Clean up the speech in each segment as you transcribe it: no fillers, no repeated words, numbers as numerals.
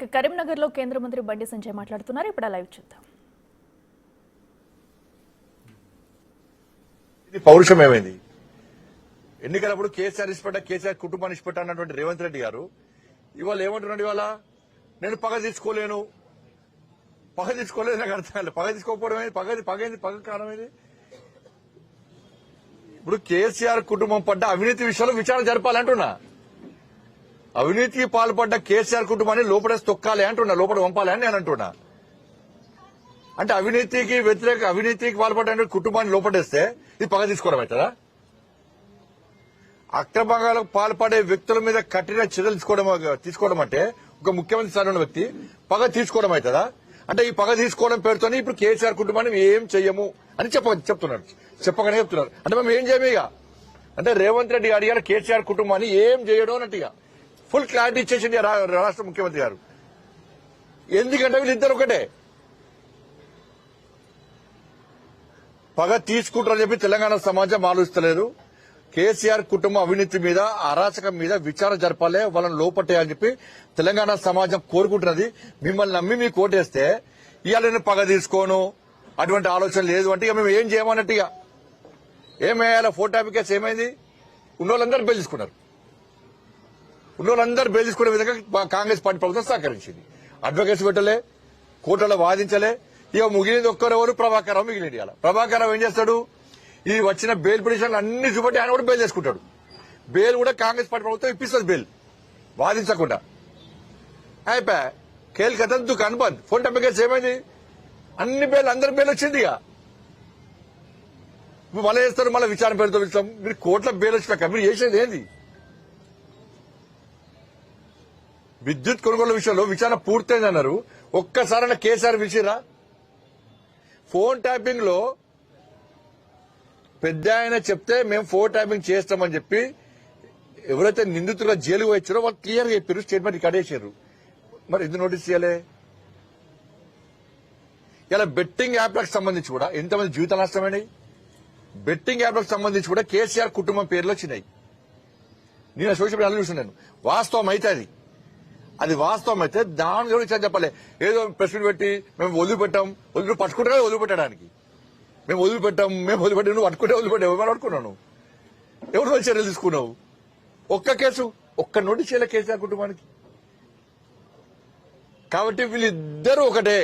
ఇక కరీంనగర్ లో కేంద్ర మంత్రి బండి సంజయ్ మాట్లాడుతున్నారు. ఇప్పుడు లైవ్ చూద్దాం. ఇది పౌరుషం ఏమైంది? ఎన్నికలప్పుడు కేసీఆర్ ఇష్టపడ్డ కేసీఆర్ కుటుంబాన్ని ఇష్టపడ్డ అన్నటువంటి రేవంత్ రెడ్డి గారు ఇవాళ ఏమంటున్నాడు? ఇవాళ నేను పగ తీసుకోలేను, పగ తీసుకోలేదు. నాకు అర్థం కాలేదు. పగ తీసుకోకపోవడం ఏంది? పగ కారణం ఏంది? ఇప్పుడు కేసీఆర్ కుటుంబం పడ్డ అవినీతి విషయంలో విచారణ జరపాలంటున్నా. అవినీతికి పాల్పడ్డ కేసీఆర్ కుటుంబాన్ని లోపడేసి తొక్కాలి అంటున్నా, లోపల పంపాలి అని నేను అంటున్నా. అంటే అవినీతికి పాల్పడ్డ కుటుంబాన్ని లోపడేస్తే ఇది పగ తీసుకోవడం అవుతుందా? అక్రమాలకు పాల్పడే వ్యక్తుల మీద కఠిన చర్యలు తీసుకోవడం అంటే ఒక ముఖ్యమంత్రి స్థాయి ఉన్న వ్యక్తి పగ తీసుకోవడం అవుతుందా? అంటే ఈ పగ తీసుకోవడం పేరుతోనే ఇప్పుడు కేసీఆర్ కుటుంబాన్ని ఏం చెయ్యము అని చెప్తున్నారు. చెప్పగానే చెప్తున్నారు. అంటే మేము ఏం చేయము ఇక. అంటే రేవంత్ రెడ్డి అడిగారు కేసీఆర్ కుటుంబాన్ని ఏం చేయడం అన్నట్టుగా ఫుల్ క్లారిటీ ఇచ్చేసింది రాష్ట్ర ముఖ్యమంత్రి గారు. ఎందుకంటే వీళ్ళిద్దరు ఒకటే. పగ తీసుకుంటారని చెప్పి తెలంగాణ సమాజం ఆలోచిస్తలేదు. కేసీఆర్ కుటుంబం అవినీతి మీద, అరాచకం మీద విచారణ జరపాలి, వాళ్ళని లోపట్టేయాలని చెప్పి తెలంగాణ సమాజం కోరుకుంటున్నది. మిమ్మల్ని నమ్మి మీకు ఓటేస్తే ఇవాళ నేను పగ తీసుకోను, అటువంటి ఆలోచన లేదు అంటే ఇక మేము ఏం చేయమన్నట్టుగా ఏమేయాల ఫోటో కేసు ఏమైంది? ఉన్నోళ్ళందరూ బెయిల్ తీసుకున్నారు. ఉన్నోళ్ళందరూ బెయిల్ తీసుకునే విధంగా కాంగ్రెస్ పార్టీ ప్రభుత్వం సహకరించింది. అడ్వకేట్స్ పెట్టలే, కోర్టులో వాదించలే. ఇక మిగిలింది ఒక్కరెవరు? ప్రభాకర్ రావు మిగిలింది. ఇలా ప్రభాకర్ రావు ఏం చేస్తాడు? ఈ వచ్చిన బెయిల్ పిటిషన్లు అన్ని చూపట్టి ఆయన కూడా బెయిల్ చేసుకుంటాడు. బెయిల్ కూడా కాంగ్రెస్ పార్టీ ప్రభుత్వం ఇప్పిస్తుంది, బెయిల్ వాదించకుండా. అయిపోయా కేల్ కథ దుకాన్ బంద్. ఫోన్ టెంపర్ కేసు ఏమైంది? అన్ని బెయిల్, అందరి బెయిల్ వచ్చింది. ఇక మళ్ళీ చేస్తారు, మళ్ళీ విచారణ పేరుతో ఇస్తాం. మీరు కోర్టులో బెయిల్ వచ్చినాక మీరు చేసేది ఏంది? విద్యుత్ కొనుగోలు విషయంలో విచారణ పూర్తయిందన్నారు. ఒక్కసారైనా కేసీఆర్ పిలిచిరా? ఫోన్ ట్యాపింగ్ లో పెద్ద ఆయన చెప్తే మేము ఫోన్ ట్యాపింగ్ చేస్తామని చెప్పి ఎవరైతే నిందితులుగా జైలుకు వచ్చారో వాళ్ళు క్లియర్ గా చెప్పారు, స్టేట్మెంట్ రికార్డ్ చేశారు. మరి ఎందుకు నోటీస్ చేయాలి? ఇలా బెట్టింగ్ యాప్లకు సంబంధించి కూడా ఎంతమంది జీవితాలు నష్టమైనాయి? బెట్టింగ్ యాప్లకు సంబంధించి కూడా కేసీఆర్ కుటుంబం పేర్లు వచ్చినాయి. నేను సోషల్ మీడియాలో చూస్తున్నాను. వాస్తవం అయితే అది వాస్తవం అయితే దాని గురించి చెప్పాలి. ఏదో ప్రెస్ మీట్ పెట్టి మేము వదిలిపెట్టాం, పట్టుకుంటే వదిలిపెట్టడానికి మేము వదిలిపెట్టాం, నువ్వు పట్టుకుంటే వదిలిపెట్టావు. ఎవరు పట్టుకున్నావు? ఎవరు చర్యలు తీసుకున్నావు? ఒక్క కేసు, ఒక్క నోటీస్ చేయలే కేసీఆర్ కుటుంబానికి. కాబట్టి వీళ్ళిద్దరూ ఒకటే.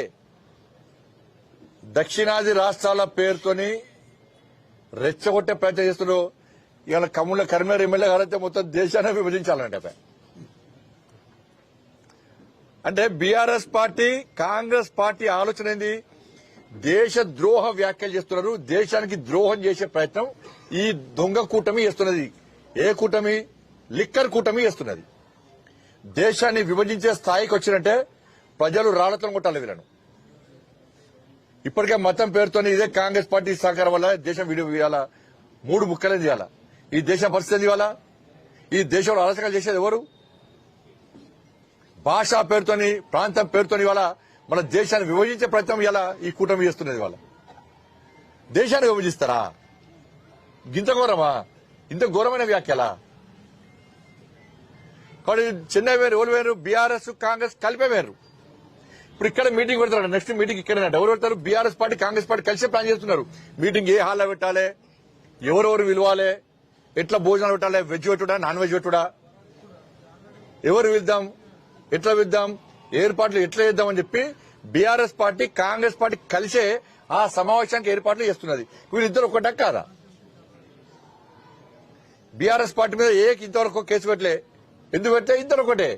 దక్షిణాది రాష్ట్రాల పేరుతోని రెచ్చగొట్టే ప్రయత్నం చేస్తున్నారు. ఇవాళ కరీంనగర్ ఎమ్మెల్యే గారైతే మొత్తం దేశాన్ని విభజించాలంటే అంటే బీఆర్ఎస్ పార్టీ, కాంగ్రెస్ పార్టీ ఆలోచన ఏంది? దేశ ద్రోహ వ్యాఖ్యలు చేస్తున్నారు. దేశానికి ద్రోహం చేసే ప్రయత్నం ఈ దొంగ కూటమి చేస్తున్నది. ఏ కూటమి? లిక్కర్ కూటమి చేస్తున్నది. దేశాన్ని విభజించే స్థాయికి వచ్చినట్టే ప్రజలు రాళ్లతో కొట్టాలి వీళ్ళను. ఇప్పటికే మతం పేరుతోని ఇదే కాంగ్రెస్ పార్టీ సహకారం వల్ల దేశం విడియాలా, 3 ముక్కలే చేయాలా. ఈ దేశం పరిస్థితి ఇవాళ ఈ దేశంలో అరాచకాలు చేసేది ఎవరు? భాషా పేరుతోని, ప్రాంతం పేరుతోని ఇవాళ మన దేశాన్ని విభజించే ప్రయత్నం ఇలా ఈ కూటమి చేస్తున్నది. ఇవాళ దేశాన్ని విభజిస్తారా? ఇంత ఘోరమా? ఇంత ఘోరమైన వ్యాఖ్యలా? కాబట్టి చెన్నై వేరు, ఎవరు వేరు? బీఆర్ఎస్ కాంగ్రెస్ కలిపే వేరు. ఇప్పుడు ఇక్కడ మీటింగ్ పెడతారు, నెక్స్ట్ మీటింగ్ ఇక్కడ ఎవరు పెడతారు? బీఆర్ఎస్ పార్టీ కాంగ్రెస్ పార్టీ కలిసే ప్లాన్ చేస్తున్నారు. మీటింగ్ ఏ హాల్లో పెట్టాలి, ఎవరెవరు పిలవాలి, ఎట్లా భోజనాలు పెట్టాలి, వెజ్ పెట్టుడా, నాన్ వెజ్ పెట్టుడా, ఎవరు పిలుద్దాం, ఎట్లా పిలుద్దాం, ఏర్పాట్లు ఎట్లా చేద్దామని చెప్పి బీఆర్ఎస్ పార్టీ కాంగ్రెస్ పార్టీ కలిసే ఆ సమావేశానికి ఏర్పాట్లు చేస్తున్నది. వీళ్ళిద్దరు ఒకటే కాదా? బీఆర్ఎస్ పార్టీ మీద ఇంతవరకు కేసు పెట్టలే. ఎందుకు పెట్టలే? ఇద్దరు ఒకటే.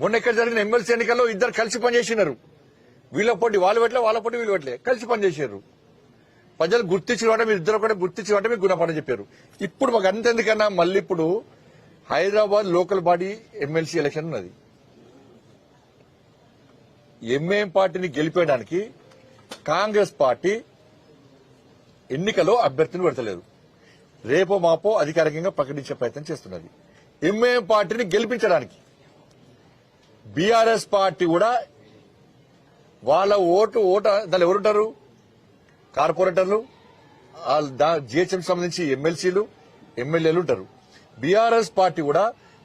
మొన్న ఇక్కడ జరిగిన ఎమ్మెల్సీ ఎన్నికల్లో ఇద్దరు కలిసి పనిచేసినారు. వీళ్ళ పోటీ వాళ్ళు పెట్టలే, వాళ్ళ పోటీ వీళ్ళు పెట్టలే, కలిసి పనిచేసారు. ప్రజలు గుర్తించిన మీరు ఇద్దరు ఒకటే గుర్తించిన మీకు గుణపడని చెప్పారు. ఇప్పుడు మాకు అంతెందుకన్నా మళ్ళీ ఇప్పుడు Hyderabad local body MLC election ఉన్నది. ఎంఐఎం పార్టీని గెలిపేయడానికి కాంగ్రెస్ పార్టీ ఎన్నికలో అభ్యర్థిని పెడతలేదు. రేపో మాపో అధికారికంగా ప్రకటించే ప్రయత్నం చేస్తున్నది. ఎంఐఎం పార్టీని గెలిపించడానికి బీఆర్ఎస్ పార్టీ కూడా వాళ్ళ ఓటు దానిలో ఎవరుంటారు? కార్పొరేటర్లు, జిహెచ్ఎం సంబంధించి ఎమ్మెల్సీలు, ఎమ్మెల్యేలు ఉంటారు. బీఆర్ఎస్ పార్టీ కూడా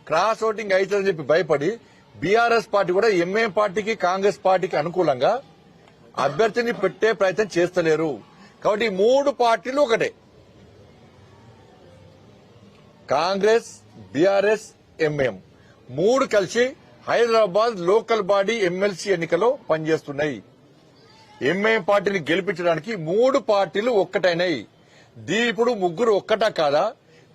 క్రాస్ ఓటింగ్ అవుతుందని చెప్పి భయపడి బీఆర్ఎస్ పార్టీ కూడా ఎంఐఎం పార్టీకి కాంగ్రెస్ పార్టీకి అనుకూలంగా అభ్యర్థిని పెట్టే ప్రయత్నం చేస్తలేరు. కాబట్టి ఈ మూడు పార్టీలు ఒకటే, కాంగ్రెస్, బీఆర్ఎస్, ఎంఐఎం మూడు కలిసి హైదరాబాద్ లోకల్ బాడీ ఎమ్మెల్సీ ఎన్నికలో పనిచేస్తున్నాయి. ఎంఐఎం పార్టీని గెలిపించడానికి మూడు పార్టీలు ఒక్కటైనాయి. ఇప్పుడు ముగ్గురు ఒక్కటా కాదా,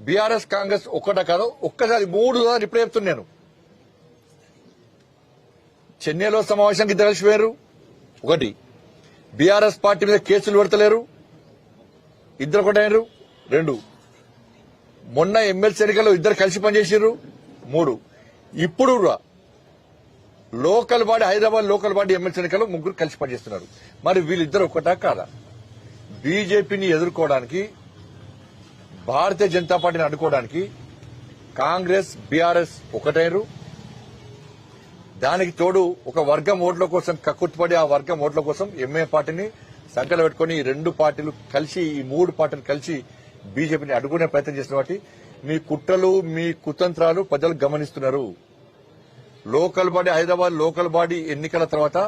బీఆర్ఎస్ కాంగ్రెస్ ఒక్కటా కాదా, ఒక్కసారి మూడు ఇప్పుడు చెప్తున్నాను. చెన్నైలో సమావేశానికి ఇద్దరు కలిసి వేరు. ఒకటి, బీఆర్ఎస్ పార్టీ మీద కేసులు పెడతలేరు, ఇద్దరు ఒకటైనరు. రెండు, మొన్న ఎమ్మెల్సీ ఎన్నికల్లో ఇద్దరు కలిసి పనిచేసారు. మూడు, ఇప్పుడు local body Hyderabad local body MLC ఎన్నికల్లో ముగ్గురు కలిసి పనిచేస్తున్నారు. మరి వీళ్ళిద్దరు ఒక్కటా కాదా? బీజేపీని ఎదుర్కోవడానికి, భారతీయ జనతా పార్టీని అడ్డుకోవడానికి కాంగ్రెస్, బీఆర్ఎస్ ఒకటైనరు. దానికి తోడు ఒక వర్గం ఓట్ల కోసం కక్కుర్తిపడి ఆ వర్గం ఓట్ల కోసం ఎంఐఎం పార్టీని సంకలు పెట్టుకుని ఈ రెండు పార్టీలు కలిసి, ఈ మూడు పార్టీలు కలిసి బీజేపీని అడ్డుకునే ప్రయత్నం చేసిన వాటి మీ కుట్రలు, మీ కుతంత్రాలు ప్రజలు గమనిస్తున్నారు. Local body Hyderabad local body ఎన్నికల తర్వాత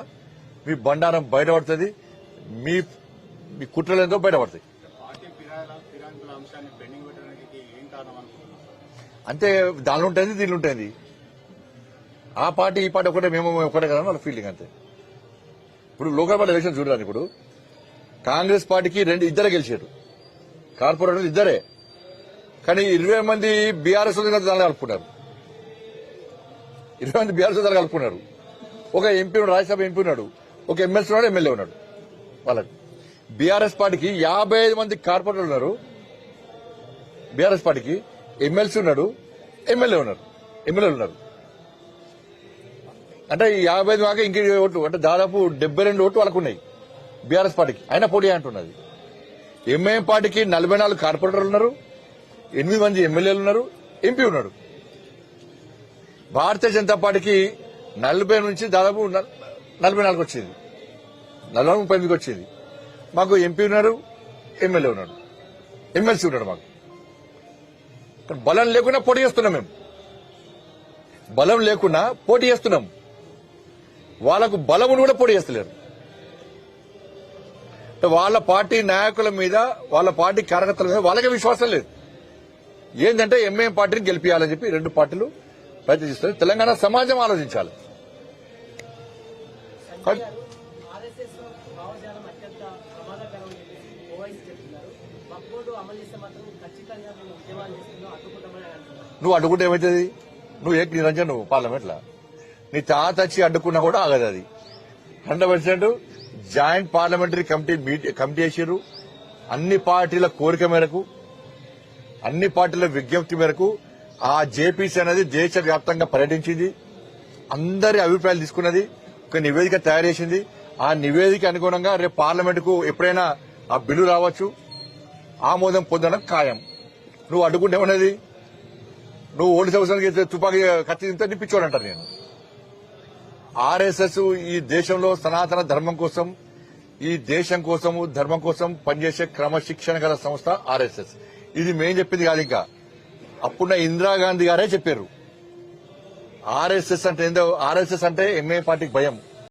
మీ బండారం బయటపడుతుంది, మీ కుట్రలు ఏందో బయటపడతాయి. అంతే, దానిలో ఉంటుంది, దీనిలో ఉంటుంది. ఆ పార్టీ ఈ పార్టీ ఒకటే, మేము ఒకటే కదా వాళ్ళ ఫీలింగ్. అంతే. ఇప్పుడు లోకల్ బాడీ ఎలక్షన్ చూడాలి. ఇప్పుడు కాంగ్రెస్ పార్టీకి ఇద్దరే గెలిచారు, కార్పొరేటర్లు ఇద్దరే. కానీ 20 మంది బీఆర్ఎస్ దానిలో కలుపుకున్నారు. 20 మంది బీఆర్ఎస్ దానిలో కలుపుకున్నారు. ఒక ఎంపీ ఉన్నాడు, రాజ్యసభ ఎంపీ ఉన్నాడు, ఒక ఎమ్మెల్సీ ఉన్నాడు, ఎమ్మెల్యే ఉన్నాడు. వాళ్ళకి బీఆర్ఎస్ పార్టీకి 55 మంది కార్పొరేటర్లు ఉన్నారు. బీఆర్ఎస్ పార్టీకి ఎమ్మెల్సీ ఉన్నాడు, ఎమ్మెల్యేలు ఉన్నారు. అంటే 55 కాక ఇంక ఓట్లు, అంటే దాదాపు 72 ఓట్లు వాళ్ళకు ఉన్నాయి బీఆర్ఎస్ పార్టీకి. అయినా పోటీ అంటున్నది. ఎంఐఎం పార్టీకి 44 కార్పొరేటర్లు ఉన్నారు, 8 మంది ఎమ్మెల్యేలు ఉన్నారు, ఎంపీ ఉన్నాడు. భారతీయ జనతా పార్టీకి 40 నుంచి దాదాపు 44 వచ్చింది, 39 వచ్చింది. మాకు ఎంపీ ఉన్నారు, ఎమ్మెల్యే ఉన్నాడు, ఎమ్మెల్సీ ఉన్నాడు. మాకు బలం లేకుండా పోటీ చేస్తున్నాం. మేము బలం లేకుండా పోటీ చేస్తున్నాం. వాళ్లకు బలమును కూడా పోటీ చేస్తలేరు. వాళ్ళ పార్టీ నాయకుల మీద, వాళ్ళ పార్టీ కార్యకర్తల మీద వాళ్ళకే విశ్వాసం లేదు. ఏంటంటే ఎంఐఎం పార్టీని గెలిపించాలని చెప్పి రెండు పార్టీలు ప్రయత్నిస్తారు. తెలంగాణ సమాజం ఆలోచించాలి. నువ్వు అడ్డుకుంటే ఏమవుతుంది? నువ్వు నిరంజన్ నువ్వు పార్లమెంట్లో నీ తాత వచ్చి అడ్డుకున్నా కూడా ఆగదు. అది 100% జాయింట్ పార్లమెంటరీ కమిటీ వేసారు. అన్ని పార్టీల కోరిక మేరకు, అన్ని పార్టీల విజ్ఞప్తి మేరకు ఆ జేపీసీ అనేది దేశవ్యాప్తంగా పర్యటించింది. అందరి అభిప్రాయాలు తీసుకున్నది, ఒక నివేదిక తయారు చేసింది. ఆ నివేదిక అనుగుణంగా రేపు పార్లమెంటుకు ఎప్పుడైనా ఆ బిల్లు రావచ్చు, ఆమోదం పొందడం ఖాయం. నువ్వు అడ్డుకుంటే ఏమన్నది? నువ్వు ఓటు సంవత్సరానికి తుపాకీ కత్తి తింటే నిప్పించోడంటారు. నేను ఆర్ఎస్ఎస్ ఈ దేశంలో సనాతన ధర్మం కోసం, ఈ దేశం కోసము ధర్మం కోసం పనిచేసే క్రమశిక్షణ గల సంస్థ ఆర్ఎస్ఎస్. ఇది మేం చెప్పింది కాదు. ఇంకా అప్పుడున్న ఇందిరాగాంధీ గారే చెప్పారు. ఆర్ఎస్ఎస్ అంటే ఏందో, ఆర్ఎస్ఎస్ అంటే ఎంఐ పార్టీకి భయం.